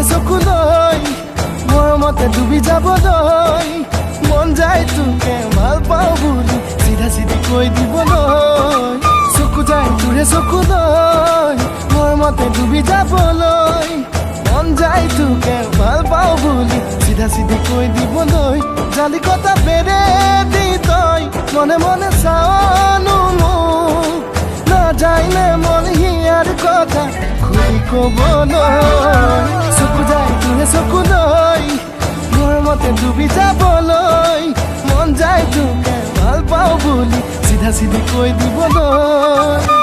তোৰে চকুলৈ মৰমতে ডুবি যাবলৈ মন যায় তোকে ভাল পাওঁ বুলি চিধা চিধি কৈ দিবলৈ চকু যায় তোৰে চকুলৈ মৰমতে ডুবি যাবলৈ মন যায় তোকে ভাল পাওঁ বুলি চিধা চিধি কৈ দিবলৈ জালি কটা বেৰে দি তই মনে মনে চাওনো মোক নাযায়নে মন হিয়াৰ কথা খুলি ক'বলৈ চকু যায় তোৰে চকুলৈ মৰমতে ডুবি যাবলৈ মন যায় তোকে ভাল পাওঁ বুলি চিধা চিধি কৈ দিবলৈ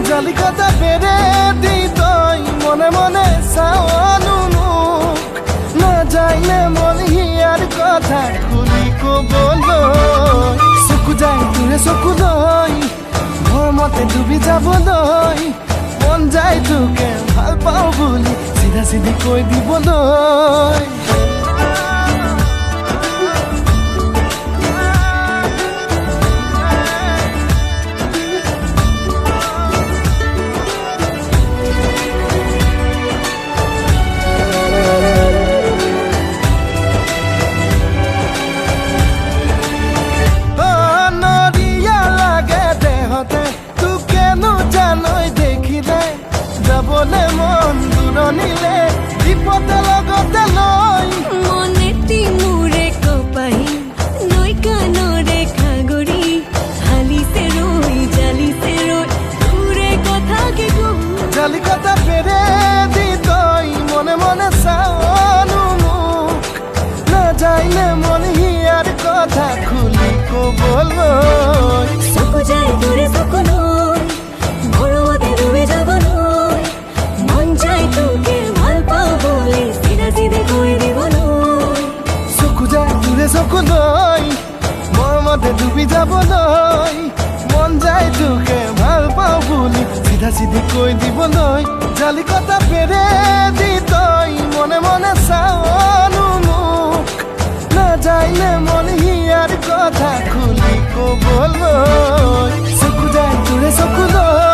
জালিকটা বেৰে দি তই মনে মনে চাওনো মোক নাযায়নে মন হিয়াৰ কথা খুলি ক'বলৈ চকু যায় তোৰে চকুলৈ মৰমতে ডুবি যাবলৈ মন যায় তোকে ভাল পাওঁ বুলি চিধা চিধি কৈ দিবলৈ যাবলে মন দূৰণিলে বিপদে লগতে লৈ মনেটি মোৰে কপাহি নৈ কাণৰে খাগৰি হালিছে ৰৈ জালিছে ৰৈ তোৰে কথা কি কওঁ জালিকটা বেৰে দি তই মনে মনে চাওনো মোক নাযায়নে মন হিয়াৰ কথা খুলি ক'বলৈ চকু যায় তোৰে চকুলৈ মৰমতে ডুবি যাবলৈ মন যায় তোকে ভাল পাওঁ বুলি চিধা চিধি কৈ দিবলৈ চকু যায় তোৰে চকুলৈ মৰমতে ডুবি যাবলৈ মন যায় তোকে ভাল পাওঁ বুলি চিধা চিধি কৈ দিবলৈ জালিকটা বেৰে দি তই মনে মনে চাওনো মোক নাযায়নে মন হিয়াৰ কথা খুলি ক'বলৈ চকু যায় তোৰে চকুলৈ